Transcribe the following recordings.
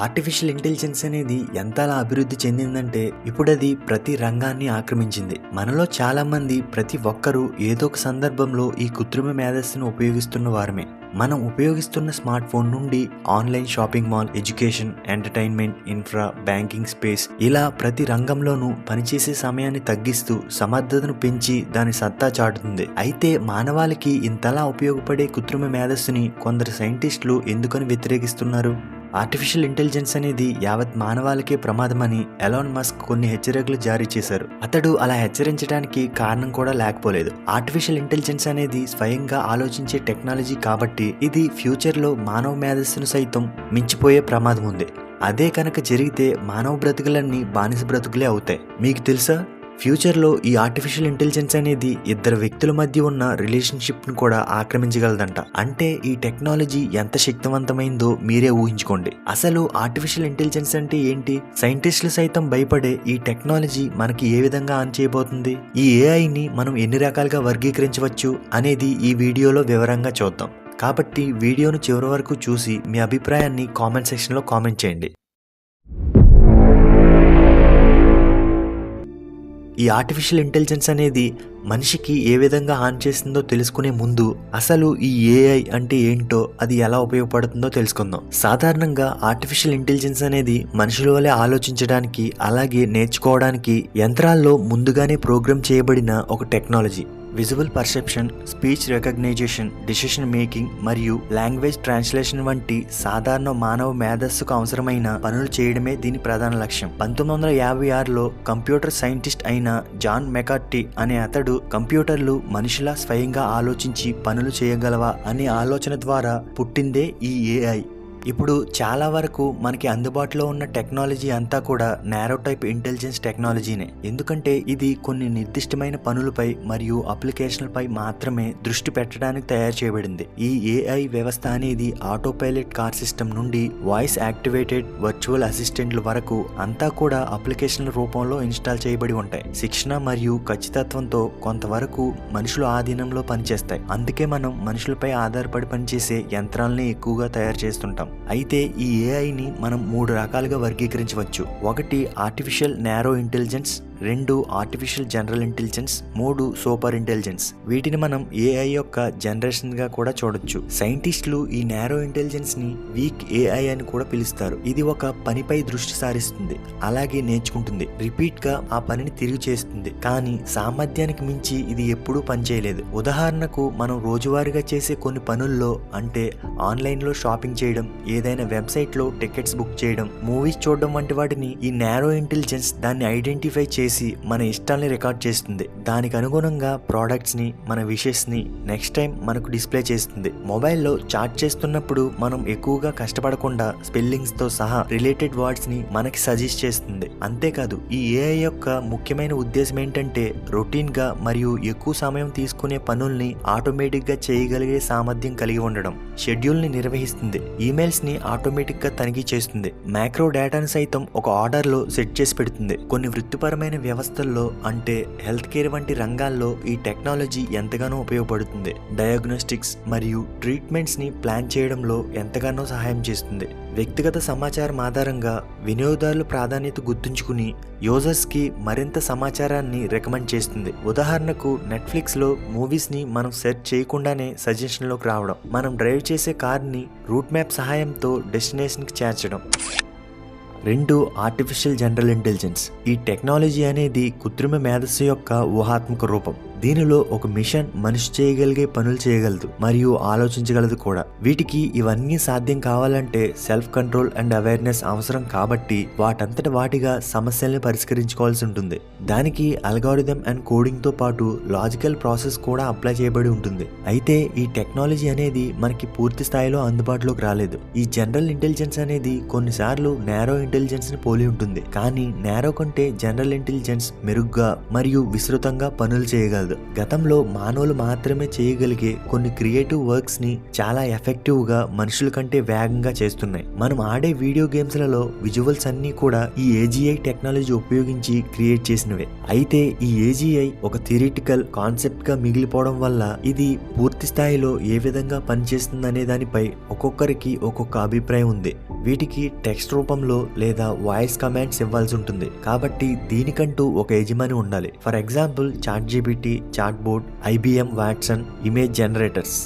Artificial intelligence అనేది ఎంతలా అభివృద్ధి చెందిందంటే ఇప్పుడు అది ప్రతి రంగాన్ని ఆక్రమించింది. మనలో చాలా మంది ప్రతి ఒక్కరూ ఏదో ఒక సందర్భంలో ఈ కృత్రిమ మేధస్సును ఉపయోగిస్తున్న వారమే. మనం ఉపయోగిస్తున్న స్మార్ట్ ఫోన్ నుండి online shopping mall, education, entertainment, infra, banking space ఇలా ప్రతి రంగంలోనూ పనిచేసే సమయాన్ని తగ్గిస్తూ సమర్థతను పెంచి దాని సత్తా చాటుతుంది. అయితే మానవాళికి ఇంతలా ఉపయోగపడే కృత్రిమ మేధస్సుని కొందరు సైంటిస్టులు ఎందుకని వ్యతిరేకిస్తున్నారు? ఆర్టిఫిషియల్ ఇంటెలిజెన్స్ అనేది యావత్ మానవాళికే ప్రమాదమని ఎలాన్ మస్క్ కొన్ని హెచ్చరికలు జారీ చేశారు. అతడు అలా హెచ్చరించడానికి కారణం కూడా లేకపోలేదు. ఆర్టిఫిషియల్ ఇంటెలిజెన్స్ అనేది స్వయంగా ఆలోచించే టెక్నాలజీ కాబట్టి ఇది ఫ్యూచర్ లో మానవ మేధస్సును సైతం మించిపోయే ప్రమాదం ఉంది. అదే కనుక జరిగితే మానవ బ్రతుకులన్నీ బానిస బ్రతుకులే అవుతాయి. మీకు తెలుసా, ఫ్యూచర్లో ఈ ఆర్టిఫిషియల్ ఇంటెలిజెన్స్ అనేది ఇద్దరు వ్యక్తుల మధ్య ఉన్న రిలేషన్షిప్ను కూడా ఆక్రమించగలదంట. అంటే ఈ టెక్నాలజీ ఎంత శక్తివంతమైందో మీరే ఊహించుకోండి. అసలు ఆర్టిఫిషియల్ ఇంటెలిజెన్స్ అంటే ఏంటి? సైంటిస్టులు సైతం భయపడే ఈ టెక్నాలజీ మనకి ఏ విధంగా ఆన్ చేయబోతుంది? ఈ ఏఐని మనం ఎన్ని రకాలుగా వర్గీకరించవచ్చు అనేది ఈ వీడియోలో వివరంగా చూద్దాం. కాబట్టి వీడియోను చివరి వరకు చూసి మీ అభిప్రాయాన్ని కామెంట్ సెక్షన్లో కామెంట్ చేయండి. ఈ ఆర్టిఫిషియల్ ఇంటెలిజెన్స్ అనేది మనిషికి ఏ విధంగా హాని చేస్తుందో తెలుసుకునే ముందు అసలు ఈ ఏఐ అంటే ఏంటో, అది ఎలా ఉపయోగపడుతుందో తెలుసుకుందాం. సాధారణంగా ఆర్టిఫిషియల్ ఇంటెలిజెన్స్ అనేది మనుషుల వలె ఆలోచించడానికి అలాగే నేర్చుకోవడానికి యంత్రాల్లో ముందుగానే ప్రోగ్రామ్ చేయబడిన ఒక technology. Visual perception, speech recognition, decision making మరియు లాంగ్వేజ్ ట్రాన్స్లేషన్ వంటి సాధారణ మానవ మేధస్సుకు అవసరమైన పనులు చేయడమే దీని ప్రధాన లక్ష్యం. 1956లో కంప్యూటర్ సైంటిస్ట్ అయిన జాన్ మెకార్టీ అనే అతడు కంప్యూటర్లు మనిషిలా స్వయంగా ఆలోచించి పనులు చేయగలవా అనే ఆలోచన ద్వారా పుట్టిందే ఈ ఏఐ. ఇప్పుడు చాలా వరకు మనకి అందుబాటులో ఉన్న టెక్నాలజీ అంతా కూడా నారో టైప్ ఇంటెలిజెన్స్ టెక్నాలజీనే. ఎందుకంటే ఇది కొన్ని నిర్దిష్టమైన పనులపై మరియు అప్లికేషన్లపై మాత్రమే దృష్టి పెట్టడానికి తయారు చేయబడింది. ఈ ఏఐ వ్యవస్థ అనేది ఆటో పైలట్ కార్ సిస్టమ్ నుండి వాయిస్ యాక్టివేటెడ్ వర్చువల్ అసిస్టెంట్ల వరకు అంతా కూడా అప్లికేషన్ల రూపంలో ఇన్స్టాల్ చేయబడి ఉంటాయి. శిక్షణ మరియు ఖచ్చితత్వంతో కొంతవరకు మనుషుల ఆధీనంలో పనిచేస్తాయి. అందుకే మనం మనుషులపై ఆధారపడి పనిచేసే యంత్రాలని ఎక్కువగా తయారు చేస్తుంటాం. అయితే ఈ ఏఐని మనం 3 రకాలుగా వర్గీకరించవచ్చు. 1 artificial narrow intelligence, 2 artificial general intelligence, 3 super intelligence. వీటిని మనం ఏఐ యొక్క జనరేషన్ గా కూడా చూడొచ్చు. సైంటిస్టులు ఈ నారో ఇంటెలిజెన్స్ ని వీక్ ఏఐ అని కూడా పిలుస్తారు. ఇది ఒక పనిపై దృష్టి సారిస్తుంది, అలాగే నేర్చుకుంటుంది, రిపీట్ గా ఆ పనిని తిరిగి చేస్తుంది. కానీ సామర్థ్యానికి మించి ఇది ఎప్పుడూ పనిచేయలేదు. ఉదాహరణకు మనం రోజువారీగా చేసే కొన్ని పనుల్లో, అంటే ఆన్లైన్ లో షాపింగ్ చేయడం, ఏదైనా వెబ్సైట్ లో టికెట్స్ బుక్ చేయడం, మూవీస్ చూడడం వంటి వాటిని ఈ నారో ఇంటెలిజెన్స్ దాన్ని ఐడెంటిఫై చేసి మన ఇష్టాల్ని రికార్డ్ చేస్తుంది. దానికి అనుగుణంగా ప్రోడక్ట్స్ ని, మన విషెస్ ని నెక్స్ట్ టైం మనకు డిస్ప్లే చేస్తుంది. మొబైల్లో చాట్ చేస్తున్నప్పుడు మనం ఎక్కువగా కష్టపడకుండా స్పెల్లింగ్స్ తో సహా రిలేటెడ్ వర్డ్స్ ని మనకి సజెస్ట్ చేస్తుంది. అంతేకాదు ఈ ఏఐ యొక్క ముఖ్యమైన ఉద్దేశం ఏంటంటే రొటీన్ గా మరియు ఎక్కువ సమయం తీసుకునే పనుల్ని ఆటోమేటిక్ గా చేయగలిగే సామర్థ్యం కలిగి ఉండడం. షెడ్యూల్ ని నిర్వహిస్తుంది, ఈమెయిల్స్ ని ఆటోమేటిక్ గా తనిఖీ చేస్తుంది, మ్యాక్రో డేటాను సైతం ఒక ఆర్డర్ లో సెట్ చేసి పెడుతుంది. కొన్ని వృత్తిపరమైన వ్యవస్థల్లో, అంటే హెల్త్ కేర్ వంటి రంగాల్లో ఈ టెక్నాలజీ ఎంతగానో ఉపయోగపడుతుంది. డయాగ్నోస్టిక్స్ మరియు ట్రీట్మెంట్స్ ని ప్లాన్ చేయడంలో ఎంతగానో సహాయం చేస్తుంది. వ్యక్తిగత సమాచారం ఆధారంగా వినియోగదారుల ప్రాధాన్యత గుర్తుంచుకుని యూజర్స్ కి మరింత సమాచారాన్ని రికమెండ్ చేస్తుంది. ఉదాహరణకు నెట్ఫ్లిక్స్ లో మూవీస్ ని మనం సెర్చ్ చేయకుండానే సజెషన్ లోకి రావడం, మనం డ్రైవ్ చేసే కార్ ని రూట్ మ్యాప్ సహాయంతో డెస్టినేషన్ కి చేర్చడం. 2 ఆర్టిఫిషియల్ జనరల్ ఇంటెలిజెన్స్. ఈ టెక్నాలజీ అనేది కృత్రిమ మేధస్సు యొక్క ఊహాత్మక రూపం. దీనిలో ఒక మిషన్ మనిషి చేయగలిగే పనులు చేయగలదు మరియు ఆలోచించగలదు కూడా. వీటికి ఇవన్నీ సాధ్యం కావాలంటే సెల్ఫ్ కంట్రోల్ అండ్ అవేర్నెస్ అవసరం కాబట్టి వాటంతట వాటిగా సమస్యల్ని పరిష్కరించుకోవాల్సి ఉంటుంది. దానికి అల్గారిథం అండ్ కోడింగ్ తో పాటు లాజికల్ ప్రాసెస్ కూడా అప్లై చేయబడి ఉంటుంది. అయితే ఈ టెక్నాలజీ అనేది మనకి పూర్తి స్థాయిలో అందుబాటులోకి రాలేదు. ఈ జనరల్ ఇంటెలిజెన్స్ అనేది కొన్నిసార్లు నారో ఇంటెలిజెన్స్ ని పోలి ఉంటుంది, కానీ నారో కంటే జనరల్ ఇంటెలిజెన్స్ మెరుగ్గా మరియు విస్తృతంగా పనులు చేయగలదు. గతంలో మానవులు మాత్రమే చేయగలిగే కొన్ని క్రియేటివ్ వర్క్స్ ని చాలా ఎఫెక్టివ్ గా మనుషుల కంటే వేగంగా చేస్తున్నాయి. మనం ఆడే వీడియో గేమ్స్ లలో విజువల్స్ అన్ని కూడా ఈ ఏజీఐ టెక్నాలజీ ఉపయోగించి క్రియేట్ చేసినవే. అయితే ఈ ఏజీఐ ఒక థియరిటికల్ కాన్సెప్ట్ గా మిగిలిపోవడం వల్ల ఇది పూర్తి స్థాయిలో ఏ విధంగా పనిచేస్తుంది అనే దానిపై ఒక్కొక్కరికి ఒక్కొక్క అభిప్రాయం ఉంది. వీటికి టెక్స్ట్ రూపంలో లేదా వాయిస్ కమాండ్స్ ఇవ్వాల్సి ఉంటుంది. కాబట్టి దీనికంటూ ఒక యజమాని ఉండాలి. For example ChatGPT, chatbot, IBM Watson, image generators.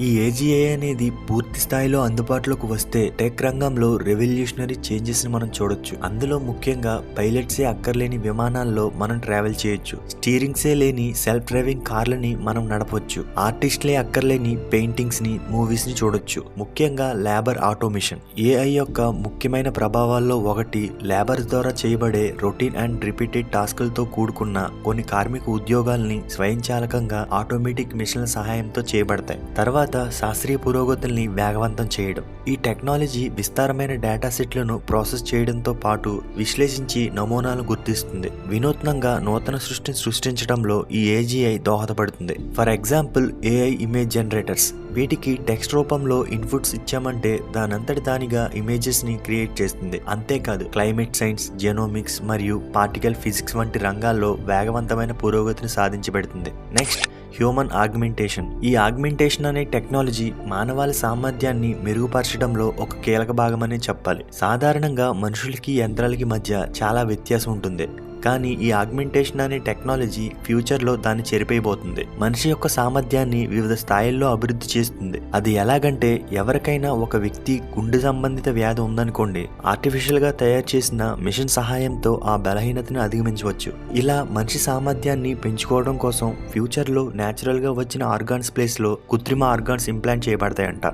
ఈ AGI అనేది పూర్తి స్థాయిలో అందుబాటులోకి వస్తే టెక్ రంగంలో రెవల్యూషనరీ చేంజెస్ ని మనం చూడొచ్చు. అందులో ముఖ్యంగా పైలట్సే అక్కర్లేని విమానాల్లో మనం ట్రావెల్ చేయొచ్చు, స్టీరింగ్సే లేని సెల్ఫ్ డ్రైవింగ్ కార్లని మనం నడపొచ్చు, ఆర్టిస్ట్లే అక్కర్లేని పెయింటింగ్స్ ని, మూవీస్ ని చూడొచ్చు. ముఖ్యంగా లేబర్ ఆటోమేషన్. AI యొక్క ముఖ్యమైన ప్రభావాల్లో ఒకటి లేబర్ ద్వారా చేయబడే రొటీన్ అండ్ రిపీటెడ్ టాస్కులతో కూడుకున్న కొన్ని కార్మిక ఉద్యోగాల్ని స్వయంచాలకంగా ఆటోమేటిక్ మిషన్ల సహాయంతో చేయబడతాయి. తర్వాత శాస్త్రీయ పురోగతుల్ని వేగవంతం చేయడం. ఈ టెక్నాలజీ విస్తారమైన డేటా సెట్లను ప్రాసెస్ చేయడంతో పాటు విశ్లేషించి నమూనాలు గుర్తిస్తుంది. వినూత్నంగా నూతన సృష్టిని సృష్టించడంలో ఈ AGI దోహదపడుతుంది. For example AI image generators. వీటికి టెక్స్ట్ రూపంలో ఇన్పుట్స్ ఇచ్చామంటే దానంతటి దానిగా ఇమేజెస్ ని క్రియేట్ చేస్తుంది. అంతేకాదు క్లైమేట్ సైన్స్, జెనోమిక్స్ మరియు పార్టికల్ ఫిజిక్స్ వంటి రంగాల్లో వేగవంతమైన పురోగతిని సాధించబడుతుంది. Next, human augmentation. ఈ ఆగ్మెంటేషన్ అనే టెక్నాలజీ మానవాళి సామర్థ్యాన్ని మెరుగుపరచడంలో ఒక కీలక భాగమనే చెప్పాలి. సాధారణంగా మనుషులకి యంత్రాలకి మధ్య చాలా వ్యత్యాసం ఉంటుంది, కానీ ఈ ఆగ్మెంటేషన్ అనే టెక్నాలజీ ఫ్యూచర్లో దాన్ని చెరిపేయబోతుంది. మనిషి యొక్క సామర్థ్యాన్ని వివిధ స్థాయిల్లో అభివృద్ధి చేస్తుంది. అది ఎలాగంటే, ఎవరికైనా ఒక వ్యక్తి గుండె సంబంధిత వ్యాధి ఉందనుకోండి, ఆర్టిఫిషియల్ గా తయారు చేసిన మిషన్ సహాయంతో ఆ బలహీనతను అధిగమించవచ్చు. ఇలా మనిషి సామర్థ్యాన్ని పెంచుకోవడం కోసం ఫ్యూచర్లో న్యాచురల్ గా వచ్చిన ఆర్గాన్స్ ప్లేస్ లో కృత్రిమ ఆర్గాన్స్ ఇంప్లాంట్ చేయబడతాయంట.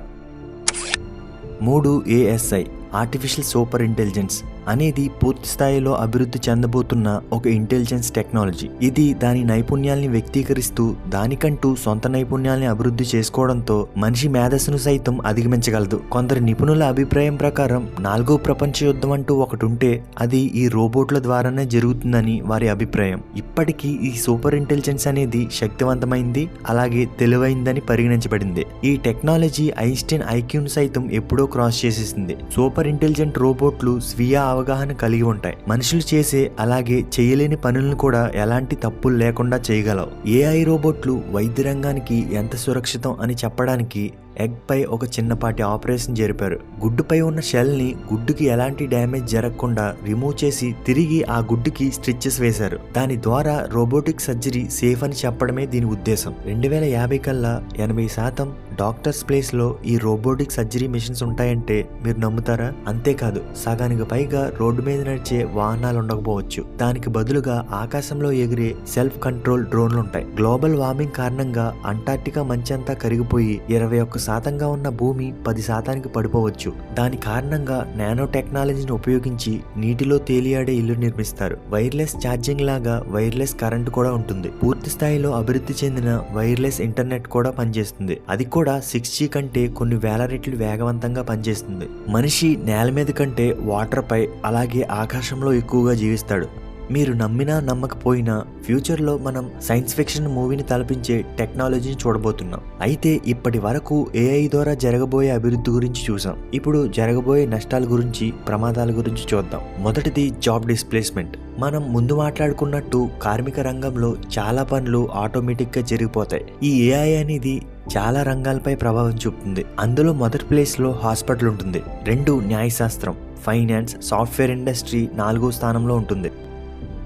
3. ASI ఆర్టిఫిషియల్ సూపర్ ఇంటెలిజెన్స్ అనేది పూర్తి స్థాయిలో అభివృద్ధి చెందబోతున్న ఒక ఇంటెలిజెన్స్ టెక్నాలజీ. ఇది దాని నైపుణ్యాల్ని వ్యక్తీకరిస్తూ దానికంటూ సొంత నైపుణ్యాల్ని అభివృద్ధి చేసుకోవడంతో మనిషి మేధస్సును సైతం అధిగమించగలదు. కొందరు నిపుణుల అభిప్రాయం ప్రకారం 4వ ప్రపంచ యుద్ధం అంటూ ఒకటి ఉంటే అది ఈ రోబోట్ల ద్వారానే జరుగుతుందని వారి అభిప్రాయం. ఇప్పటికీ ఈ సూపర్ ఇంటెలిజెన్స్ అనేది శక్తివంతమైంది, అలాగే తెలివైందని పరిగణించబడింది. ఈ టెక్నాలజీ ఐన్స్టీన్ IQను సైతం ఎప్పుడో క్రాస్ చేసేసింది. సూపర్ ఇంటెలిజెంట్ రోబోట్లు స్వీయ అవగాహన కలిగి ఉంటాయి. మనుషులు చేసే అలాగే చేయలేని పనులను కూడా ఎలాంటి తప్పులు లేకుండా చేయగలవు. AI రోబోట్లు వైద్య రంగానికి ఎంత సురక్షితం అని చెప్పడానికి ఎగ్ పై ఒక చిన్నపాటి ఆపరేషన్ జరిపారు. గుడ్డుపై ఉన్న షెల్ ని గుడ్డుకి ఎలాంటి డ్యామేజ్ జరగకుండా రిమూవ్ చేసి తిరిగి ఆ గుడ్డుకి స్టిచెస్ వేశారు. దాని ద్వారా రోబోటిక్ సర్జరీ సేఫ్ అని చెప్పడమే దీని ఉద్దేశం. 2050 కల్లా 80% డాక్టర్స్ ప్లేస్ లో ఈ రోబోటిక్ సర్జరీ మిషన్స్ ఉంటాయంటే మీరు నమ్ముతారా? అంతేకాదు, సగానికి పైగా రోడ్డు మీద నడిచే వాహనాలు ఉండకపోవచ్చు. దానికి బదులుగా ఆకాశంలో ఎగిరే సెల్ఫ్ కంట్రోల్ డ్రోన్లు ఉంటాయి. గ్లోబల్ వార్మింగ్ కారణంగా అంటార్క్టికా మంచంతా కరిగిపోయి 21% ఉన్న భూమి 10% పడిపోవచ్చు. దాని కారణంగా నానో టెక్నాలజీని ఉపయోగించి నీటిలో తేలియాడే ఇల్లు నిర్మిస్తారు. వైర్లెస్ ఛార్జింగ్ లాగా వైర్లెస్ కరెంట్ కూడా ఉంటుంది. పూర్తి స్థాయిలో అభివృద్ధి చెందిన వైర్లెస్ ఇంటర్నెట్ కూడా పనిచేస్తుంది. అది కూడా 6G కంటే కొన్ని వేల రెట్లు వేగవంతంగా పనిచేస్తుంది. మనిషి నేల మీద కంటే వాటర్ పై అలాగే ఆకాశంలో ఎక్కువగా జీవిస్తాడు. మీరు నమ్మినా నమ్మకపోయినా ఫ్యూచర్లో మనం సైన్స్ ఫిక్షన్ మూవీని తలపించే టెక్నాలజీని చూడబోతున్నాం. అయితే ఇప్పటి వరకు AI ద్వారా జరగబోయే అభివృద్ధి గురించి చూసాం. ఇప్పుడు జరగబోయే నష్టాల గురించి, ప్రమాదాల గురించి చూద్దాం. మొదటిది జాబ్ డిస్ప్లేస్మెంట్. మనం ముందు మాట్లాడుకున్నట్టు కార్మిక రంగంలో చాలా పనులు ఆటోమేటిక్ గా జరిగిపోతాయి. ఈ AI అనేది చాలా రంగాలపై ప్రభావం చూపుతుంది. అందులో మొదటి ప్లేస్ లో హాస్పిటల్ ఉంటుంది. 2 న్యాయశాస్త్రం, ఫైనాన్స్, సాఫ్ట్వేర్ ఇండస్ట్రీ 4వ స్థానంలో ఉంటుంది.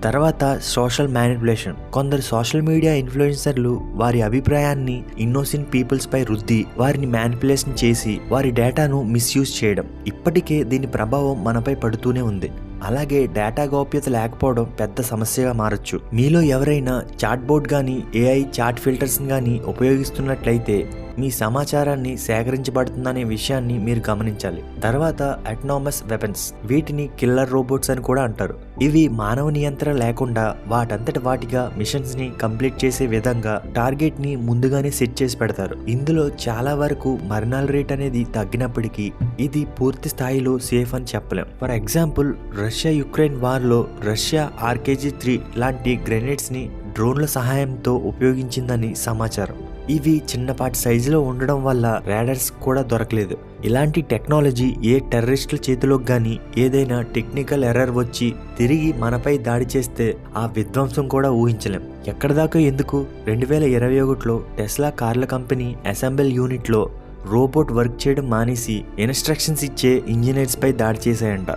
తర్వాత సోషల్ మ్యానిపులేషన్. కొందరు సోషల్ మీడియా ఇన్ఫ్లుయెన్సర్లు వారి అభిప్రాయాన్ని ఇన్నోసెంట్ పీపుల్స్ పై రుద్ది వారిని మ్యానిపులేషన్ చేసి వారి డేటాను మిస్యూజ్ చేయడం. ఇప్పటికే దీని ప్రభావం మనపై పడుతూనే ఉంది. అలాగే డేటా గోప్యత లేకపోవడం పెద్ద సమస్యగా మారచ్చు. మీలో ఎవరైనా చాట్ బోర్డ్ గానీ AI చాట్ ఫిల్టర్స్ గానీ ఉపయోగిస్తున్నట్లయితే మీ సమాచారాన్ని సేకరించబడుతుందనే విషయాన్ని మీరు గమనించాలి. తర్వాత అటానమస్ వెపన్స్. వీటిని కిల్లర్ రోబోట్స్ అని కూడా అంటారు. ఇవి మానవ నియంత్రణ లేకుండా వాటంతట వాటిగా మిషన్స్ ని కంప్లీట్ చేసే విధంగా టార్గెట్ ని ముందుగానే సెట్ చేసి పెడతారు. ఇందులో చాలా వరకు మరణాల రేట్ అనేది తగ్గినప్పటికీ ఇది పూర్తి స్థాయిలో సేఫ్ అని చెప్పలేం. For example, Russia Ukraine war లో రష్యా RKG-3 లాంటి గ్రెనేడ్స్ ని డ్రోన్ల సహాయంతో ఉపయోగించిందని సమాచారం. ఇవి చిన్నపాటి సైజులో ఉండడం వల్ల రాడర్స్ కూడా దొరకలేదు. ఇలాంటి టెక్నాలజీ ఏ టెర్రరిస్టుల చేతిలోకి గానీ ఏదైనా టెక్నికల్ ఎర్రర్ వచ్చి తిరిగి మనపై దాడి చేస్తే ఆ విధ్వంసం కూడా ఊహించలేం. ఎక్కడిదాకా ఎందుకు, 2021లో టెస్లా కార్ల కంపెనీ అసెంబ్లీ యూనిట్లో రోబోట్ వర్క్ చేయడం మానేసి ఇన్స్ట్రక్షన్స్ ఇచ్చే ఇంజనీర్స్ పై దాడి చేశాయంట.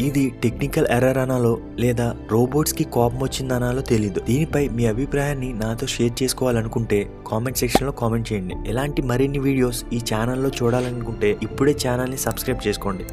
ఇది టెక్నికల్ ఎర్రర్ అనాలో లేదా రోబోట్స్కి కోపం వచ్చిందనాలో తెలీదు. దీనిపై మీ అభిప్రాయాన్ని నాతో షేర్ చేసుకోవాలనుకుంటే కామెంట్ సెక్షన్లో కామెంట్ చేయండి. ఇలాంటి మరిన్ని వీడియోస్ ఈ ఛానల్లో చూడాలనుకుంటే ఇప్పుడే ఛానల్ని సబ్స్క్రైబ్ చేసుకోండి.